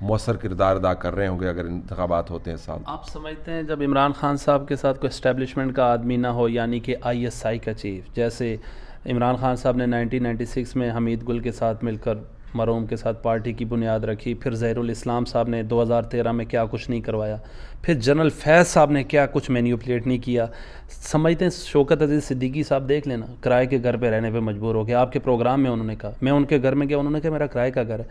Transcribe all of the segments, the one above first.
مؤثر کردار ادا کر رہے ہوں گے اگر انتخابات ہوتے ہیں اس سال. آپ سمجھتے ہیں جب عمران خان صاحب کے ساتھ کوئی اسٹیبلشمنٹ کا آدمی نہ ہو، یعنی کہ ISI کا چیف، جیسے عمران خان صاحب نے 1996 میں حمید گل کے ساتھ مل کر مرحوم کے ساتھ پارٹی کی بنیاد رکھی، پھر ظہیر الاسلام صاحب نے 2013 میں کیا کچھ نہیں کروایا، پھر جنرل فیض صاحب نے کیا کچھ مینیپولیٹ نہیں کیا. سمجھتے ہیں شوکت عزیز صدیقی صاحب دیکھ لینا، کرائے کے گھر پہ رہنے پہ مجبور ہو گئے. آپ کے پروگرام میں انہوں نے کہا، میں ان کے گھر میں گیا، انہوں نے کہا میرا کرائے کا گھر ہے.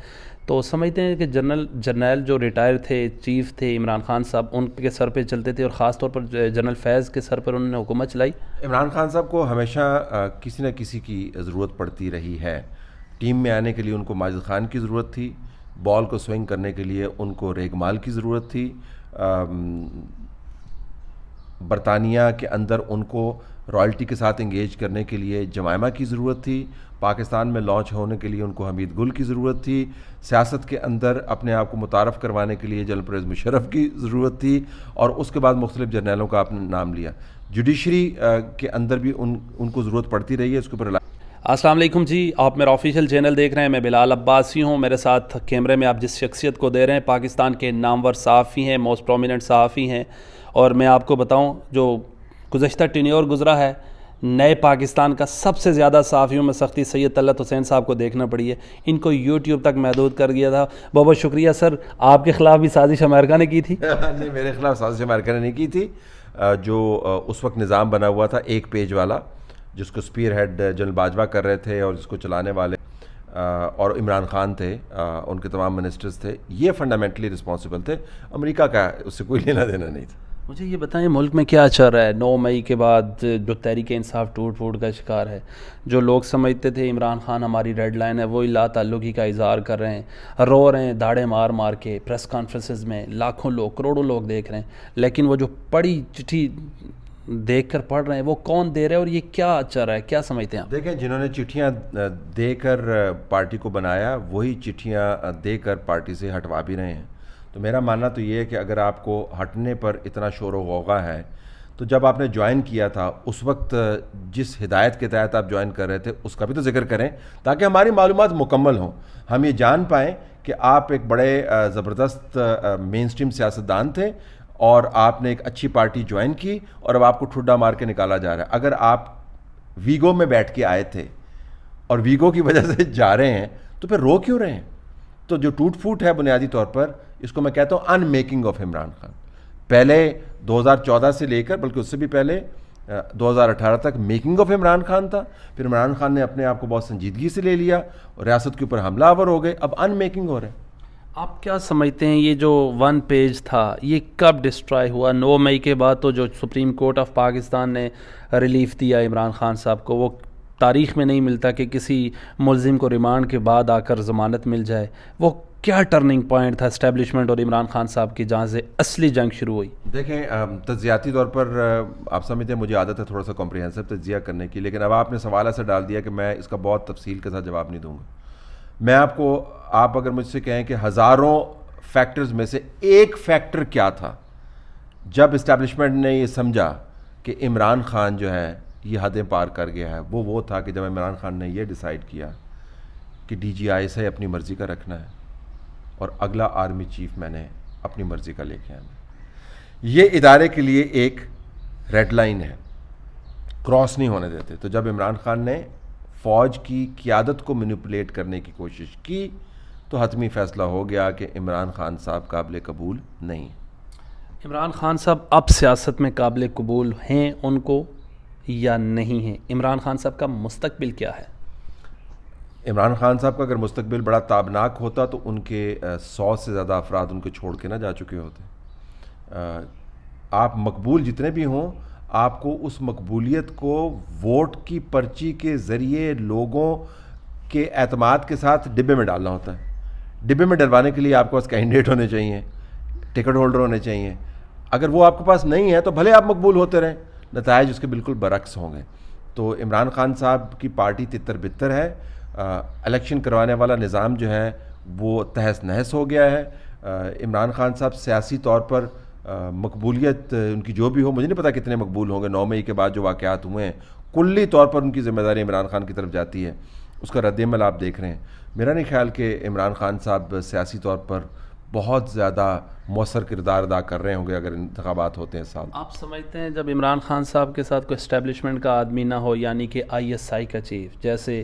تو سمجھتے ہیں کہ جرنیل جو ریٹائر تھے، چیف تھے عمران خان صاحب، ان کے سر پہ چلتے تھے، اور خاص طور پر جنرل فیض کے سر پر انہوں نے حکومت چلائی. عمران خان صاحب کو ہمیشہ کسی نہ کسی کی ضرورت پڑتی رہی ہے. ٹیم میں آنے کے لیے ان کو ماجد خان کی ضرورت تھی، بال کو سوئنگ کرنے کے لیے ان کو ریگمال کی ضرورت تھی، برطانیہ کے اندر ان کو رائلٹی کے ساتھ انگیج کرنے کے لیے جمائمہ کی ضرورت تھی، پاکستان میں لانچ ہونے کے لیے ان کو حمید گل کی ضرورت تھی، سیاست کے اندر اپنے آپ کو متعارف کروانے کے لیے جنرل پرویز مشرف کی ضرورت تھی، اور اس کے بعد مختلف جرنیلوں کا آپ نے نام لیا. جوڈیشری کے اندر بھی ان کو ضرورت پڑتی رہی ہے. اس کے اوپر السلام علیکم جی، آپ میرا آفیشیل چینل دیکھ رہے ہیں. میں بلال عباسی ہوں. میرے ساتھ کیمرے میں آپ جس شخصیت کو دے رہے ہیں پاکستان کے نامور صحافی ہیں، موسٹ پرومیننٹ صحافی ہیں. اور میں آپ کو بتاؤں جو گزشتہ ٹینیور گزرا ہے نئے پاکستان کا، سب سے زیادہ صحافیوں میں سختی سید طلعت حسین صاحب کو دیکھنا پڑی ہے. ان کو یوٹیوب تک محدود کر دیا تھا. بہت بہت شکریہ سر. آپ کے خلاف بھی سازش امریکہ نے کی تھی؟ نہیں، میرے خلاف سازش امریکہ نے نہیں کی تھی. جو اس وقت نظام بنا ہوا تھا ایک پیج والا، جس کو سپیر ہیڈ جنرل باجوہ کر رہے تھے، اور جس کو چلانے والے اور عمران خان تھے، ان کے تمام منسٹرز تھے، یہ فنڈامنٹلی رسپانسبل تھے. امریکہ کا اس سے کوئی لینا دینا نہیں تھا. مجھے یہ بتائیں ملک میں کیا چل رہا ہے 9 مئی کے بعد؟ جو تحریک انصاف ٹوٹ پھوٹ کا شکار ہے، جو لوگ سمجھتے تھے عمران خان ہماری ریڈ لائن ہے، وہی لا تعلقی کا اظہار کر رہے ہیں، رو رہے ہیں داڑے مار مار کے. پریس کانفرنسز میں لاکھوں لوگ، کروڑوں لوگ دیکھ رہے ہیں، لیکن وہ جو پڑھی چٹھی دیکھ کر پڑھ رہے ہیں وہ کون دے رہے ہیں، اور یہ کیا چل رہا ہے؟ کیا سمجھتے ہیں آپ؟ دیکھیں، جنہوں نے چٹھیاں دے کر پارٹی کو بنایا وہی چٹھیاں دے کر پارٹی سے ہٹوا بھی رہے ہیں. تو میرا ماننا تو یہ ہے کہ اگر آپ کو ہٹنے پر اتنا شور و غوغا ہے تو جب آپ نے جوائن کیا تھا اس وقت جس ہدایت کے تحت آپ جوائن کر رہے تھے اس کا بھی تو ذکر کریں، تاکہ ہماری معلومات مکمل ہوں، ہم یہ جان پائیں کہ آپ ایک بڑے زبردست مین سٹریم سیاستدان تھے اور آپ نے ایک اچھی پارٹی جوائن کی، اور اب آپ کو ٹھڈا مار کے نکالا جا رہا ہے. اگر آپ ویگو میں بیٹھ کے آئے تھے اور ویگو کی وجہ سے جا رہے ہیں تو پھر رو کیوں رہے ہیں؟ تو جو ٹوٹ پھوٹ ہے بنیادی طور پر اس کو میں کہتا ہوں in making of Imran Khan. پہلے 2014 سے لے کر بلکہ اس سے بھی پہلے 2018 تک میکنگ آف عمران خان تھا. پھر عمران خان نے اپنے آپ کو بہت سنجیدگی سے لے لیا اور ریاست کے اوپر حملہ آور ہو گئے. اب ان میکنگ ہو رہے ہیں. آپ کیا سمجھتے ہیں یہ جو 1 پیج تھا یہ کب ڈسٹرائے ہوا؟ 9 مئی کے بعد تو جو سپریم کورٹ آف پاکستان نے ریلیف دیا عمران خان صاحب کو، وہ تاریخ میں نہیں ملتا کہ کسی ملزم کو ریمانڈ کے بعد آ کر ضمانت مل جائے. وہ کیا ٹرننگ پوائنٹ تھا اسٹیبلشمنٹ اور عمران خان صاحب کی جہاں سے اصلی جنگ شروع ہوئی؟ دیکھیں، تجزیاتی طور پر آپ سمجھتے ہیں مجھے عادت ہے تھوڑا سا کمپریہنسو تجزیہ کرنے کی، لیکن اب آپ نے سوال ایسا ڈال دیا کہ میں اس کا بہت تفصیل کے ساتھ جواب نہیں دوں گا. میں آپ اگر مجھ سے کہیں کہ ہزاروں فیکٹرز میں سے ایک فیکٹر کیا تھا جب اسٹیبلشمنٹ نے یہ سمجھا کہ عمران خان جو ہے یہ حدیں پار کر گیا ہے، وہ تھا کہ جب عمران خان نے یہ ڈیسائیڈ کیا کہ DGI سے اپنی مرضی کا رکھنا ہے اور اگلا آرمی چیف میں نے اپنی مرضی کا لے کے آنا. یہ ادارے کے لیے ایک ریڈ لائن ہے، کراس نہیں ہونے دیتے. تو جب عمران خان نے فوج کی قیادت کو مینیپولیٹ کرنے کی کوشش کی تو حتمی فیصلہ ہو گیا کہ عمران خان صاحب قابل قبول نہیں. عمران خان صاحب اب سیاست میں قابل قبول ہیں ان کو یا نہیں ہیں؟ عمران خان صاحب کا مستقبل کیا ہے؟ عمران خان صاحب کا اگر مستقبل بڑا تابناک ہوتا تو ان کے 100 سے زیادہ افراد ان کو چھوڑ کے نہ جا چکے ہوتے. آپ مقبول جتنے بھی ہوں، آپ کو اس مقبولیت کو ووٹ کی پرچی کے ذریعے لوگوں کے اعتماد کے ساتھ ڈبے میں ڈالنا ہوتا ہے. ڈبے میں ڈلوانے کے لیے آپ کے پاس کینڈیڈیٹ ہونے چاہیے، ٹکٹ ہولڈر ہونے چاہیے. اگر وہ آپ کے پاس نہیں ہے تو بھلے آپ مقبول ہوتے رہیں، نتائج اس کے بالکل برعکس ہوں گے. تو عمران خان صاحب کی پارٹی تتر بتر ہے. الیکشن کروانے والا نظام جو ہے وہ تہس نہس ہو گیا ہے. عمران خان صاحب سیاسی طور پر مقبولیت ان کی جو بھی ہو، مجھے نہیں پتا کتنے مقبول ہوں گے. 9 مئی کے بعد جو واقعات ہوئے ہیں کلی طور پر ان کی ذمہ داری عمران خان کی طرف جاتی ہے. اس کا رد عمل آپ دیکھ رہے ہیں. میرا نہیں خیال کہ عمران خان صاحب سیاسی طور پر بہت زیادہ مؤثر کردار ادا کر رہے ہوں گے اگر انتخابات ہوتے ہیں اس سال. آپ سمجھتے ہیں جب عمران خان صاحب کے ساتھ کوئی اسٹیبلشمنٹ کا آدمی نہ ہو، یعنی کہ ISI کا چیف، جیسے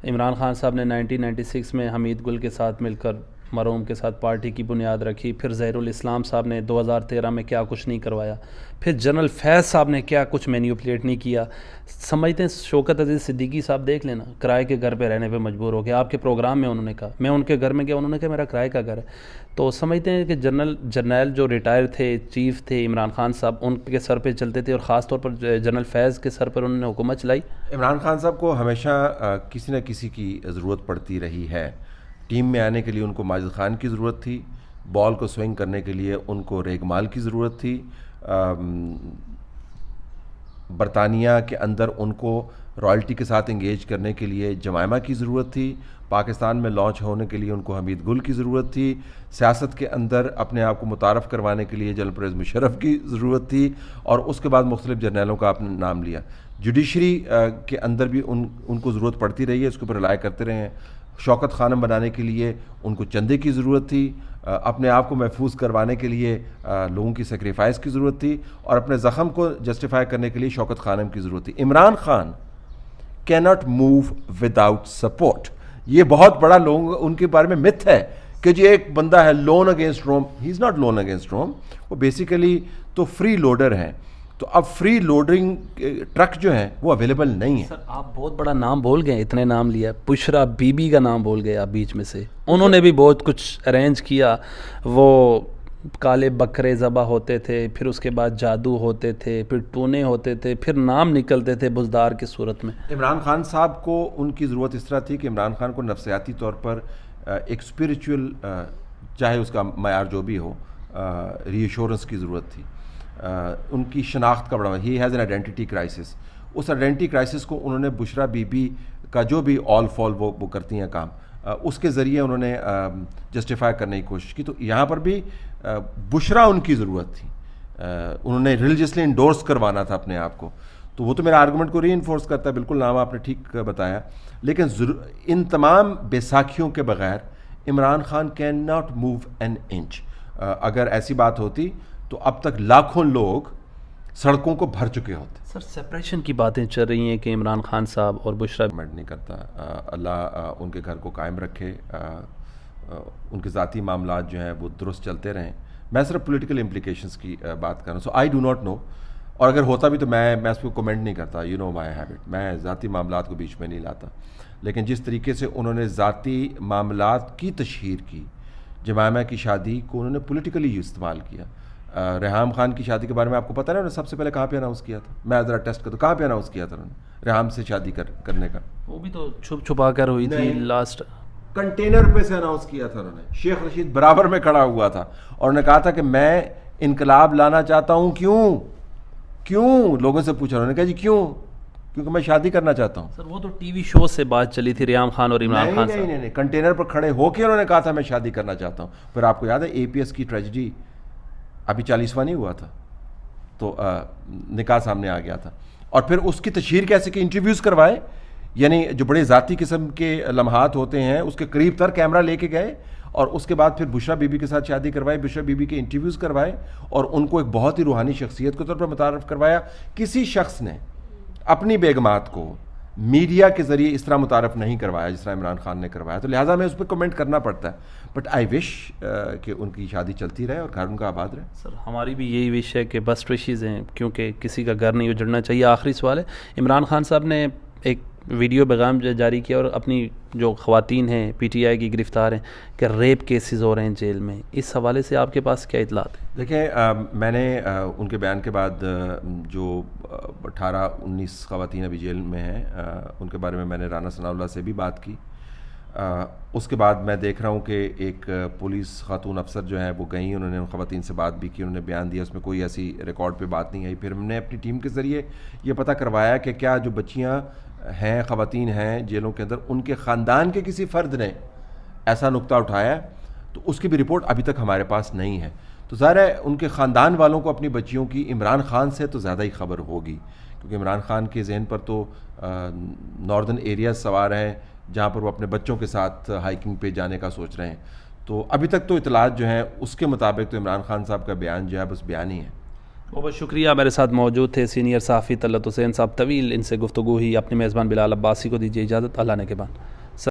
عمران خان صاحب نے 1996 میں حمید گل کے ساتھ مل کر مرحوم کے ساتھ پارٹی کی بنیاد رکھی، پھر ظہیر الاسلام صاحب نے 2013 میں کیا کچھ نہیں کروایا، پھر جنرل فیض صاحب نے کیا کچھ مینیپولیٹ نہیں کیا. سمجھتے ہیں شوکت عزیز صدیقی صاحب دیکھ لینا، کرائے کے گھر پہ رہنے پہ مجبور ہو گئے. آپ کے پروگرام میں انہوں نے کہا، میں ان کے گھر میں گیا، انہوں نے کہا میرا کرائے کا گھر ہے. تو سمجھتے ہیں کہ جرنیل جو ریٹائر تھے، چیف تھے عمران خان صاحب، ان کے سر پہ چلتے تھے، اور خاص طور پر جنرل فیض کے سر پر انہوں نے حکومت چلائی. عمران خان صاحب کو ہمیشہ کسی نہ کسی کی ضرورت پڑتی رہی ہے. ٹیم میں آنے کے لیے ان کو ماجد خان کی ضرورت تھی، بال کو سوئنگ کرنے کے لیے ان کو ریگمال کی ضرورت تھی، برطانیہ کے اندر ان کو رائلٹی کے ساتھ انگیج کرنے کے لیے جمائمہ کی ضرورت تھی، پاکستان میں لانچ ہونے کے لیے ان کو حمید گل کی ضرورت تھی، سیاست کے اندر اپنے آپ کو متعارف کروانے کے لیے جنرل پرویز مشرف کی ضرورت تھی، اور اس کے بعد مختلف جرنیلوں کا آپ نے نام لیا. جوڈیشری کے اندر بھی ان کو ضرورت پڑتی رہی ہے، اس کے اوپر رلائے کرتے رہے ہیں. شوکت خانم بنانے کے لیے ان کو چندے کی ضرورت تھی، اپنے آپ کو محفوظ کروانے کے لیے لوگوں کی سیکریفائس کی ضرورت تھی، اور اپنے زخم کو جسٹیفائی کرنے کے لیے شوکت خانم کی ضرورت تھی. Imran Khan can't move without support. یہ بہت بڑا لوگوں ان کے بارے میں متھ ہے کہ جی ایک بندہ ہے loan against room. He is not loan against room, وہ بیسیکلی تو فری لوڈر ہیں. تو اب فری لوڈنگ ٹرک جو ہیں وہ اویلیبل نہیں ہیں. سر آپ بہت بڑا نام بول گئے، اتنے نام لیا، بشرا بی بی کا نام بول گئے آپ بیچ میں سے. انہوں نے بھی بہت کچھ ارینج کیا، وہ کالے بکرے ذبح ہوتے تھے، پھر اس کے بعد جادو ہوتے تھے، پھر ٹونے ہوتے تھے، پھر نام نکلتے تھے بزدار کی صورت میں. عمران خان صاحب کو ان کی ضرورت اس طرح تھی کہ عمران خان کو نفسیاتی طور پر ایک اسپریچول، چاہے اس کا معیار جو بھی ہو، ری ایشورنس کی ضرورت تھی. ان کی شناخت کا بڑا، he has an identity crisis. اس آئیڈینٹی کرائسس کو انہوں نے بشرا بی بی کا جو بھی آل فال وہ کرتی ہیں کام، اس کے ذریعے انہوں نے جسٹیفائی کرنے کی کوشش کی. تو یہاں پر بھی بشرا ان کی ضرورت تھی، انہوں نے ریلیجیسلی انڈورس کروانا تھا اپنے آپ کو. تو وہ تو میرا آرگومنٹ کو ری انفورس کرتا ہے، بالکل نام آپ نے ٹھیک بتایا. لیکن ان تمام بیساکھیوں کے بغیر Imran Khan can not move N inch. اگر ایسی بات ہوتی تو اب تک لاکھوں لوگ سڑکوں کو بھر چکے ہوتے. سر سپریشن کی باتیں چل رہی ہیں کہ عمران خان صاحب اور بشرا نہیں کرتا. اللہ ان کے گھر کو قائم رکھے، ان کے ذاتی معاملات جو ہیں وہ درست چلتے رہیں. میں صرف پولیٹیکل امپلیکیشنز کی بات کر رہا ہوں. سو آئی ڈو ناٹ نو، اور اگر ہوتا بھی تو میں اس پہ کومنٹ نہیں کرتا. یو نو مائی ہیبٹ، میں ذاتی معاملات کو بیچ میں نہیں لاتا. لیکن جس طریقے سے انہوں نے ذاتی معاملات کی تشہیر کی، جمائمہ کی شادی کو انہوں نے پولیٹیکلی استعمال کیا. ریحام خان کی شادی کے بارے میں آپ کو پتہ ہے انہوں نے سب سے پہلے کہاں پہ اناؤنس کیا تھا؟ میں ذرا ٹیسٹ کرتا ہوں، کہاں پہ اناؤنس کیا تھا انہوں نے ریحام سے شادی کرنے کا؟ وہ بھی تو چھپ چھپا کر ہوئی تھی. لاسٹ کنٹینر پہ سے اناؤنس کیا تھا انہوں نے. شیخ رشید برابر میں کھڑا ہوا تھا اور انہوں نے کہا تھا کہ میں انقلاب لانا چاہتا ہوں. کیوں لوگوں سے پوچھا، انہوں نے کہا جی کیونکہ میں شادی کرنا چاہتا ہوں. سر وہ تو ٹی وی شو سے بات چلی تھی ریحام خان اور عمران خان صاحب. نہیں، کنٹینر پر کھڑے ہو کے انہوں نے کہا تھا میں شادی کرنا چاہتا ہوں. پھر آپ کو یاد ہے APS کی ٹریجڈی، ابھی 40واں نہیں ہوا تھا تو نکاح سامنے آ گیا تھا. اور پھر اس کی تشہیر کیسے کہ انٹرویوز کروائے، یعنی جو بڑے ذاتی قسم کے لمحات ہوتے ہیں اس کے قریب تر کیمرہ لے کے گئے، اور اس کے بعد پھر بشرا بی بی کے ساتھ شادی کروائی، بشرا بی بی کے انٹرویوز کروائے، اور ان کو ایک بہت ہی روحانی شخصیت کے طور پر متعارف کروایا. کسی شخص نے اپنی بیگمات کو میڈیا کے ذریعے اس طرح متعارف نہیں کروایا جس طرح عمران خان نے کروایا. تو لہٰذا میں اس پہ کمنٹ کرنا پڑتا ہے. بٹ آئی وش کہ ان کی شادی چلتی رہے اور گھر ان کا آباد رہے. سر ہماری بھی یہی وش ہے کہ بس وشیز ہیں، کیونکہ کسی کا گھر نہیں اجڑنا چاہیے. آخری سوال ہے، عمران خان صاحب نے ایک ویڈیو پیغام جاری کیا اور اپنی جو خواتین ہیں PTI کی گرفتار ہیں کہ ریپ کیسز ہو رہے ہیں جیل میں، اس حوالے سے آپ کے پاس کیا اطلاعات ہیں؟ دیکھیں، میں نے ان کے بیان کے بعد جو 18-19 خواتین ابھی جیل میں ہیں ان کے بارے میں نے رانا ثناء اللہ سے بھی بات کی. اس کے بعد میں دیکھ رہا ہوں کہ ایک پولیس خاتون افسر جو ہیں وہ گئیں، انہوں نے ان خواتین سے بات بھی کی، انہوں نے بیان دیا، اس میں کوئی ایسی ریکارڈ پہ بات نہیں آئی. پھر ہم نے اپنی ٹیم کے ذریعے یہ پتہ کروایا کہ کیا جو بچیاں ہیں، خواتین ہیں جیلوں کے اندر، ان کے خاندان کے کسی فرد نے ایسا نقطہ اٹھایا ہے. تو اس کی بھی رپورٹ ابھی تک ہمارے پاس نہیں ہے. تو ظاہر ہے ان کے خاندان والوں کو اپنی بچیوں کی عمران خان سے تو زیادہ ہی خبر ہوگی، کیونکہ عمران خان کے ذہن پر تو ناردرن ایریاز سوار ہیں جہاں پر وہ اپنے بچوں کے ساتھ ہائکنگ پہ جانے کا سوچ رہے ہیں. تو ابھی تک تو اطلاعات جو ہیں اس کے مطابق تو عمران خان صاحب کا بیان جو ہے بس بیان ہی ہے. بہت شکریہ. میرے ساتھ موجود تھے سینئر صحافی طلعت حسین صاحب. طویل ان سے گفتگو ہی. اپنے میزبان بلال عباسی کو دیجیے اجازت. اللہ نے کے بعد.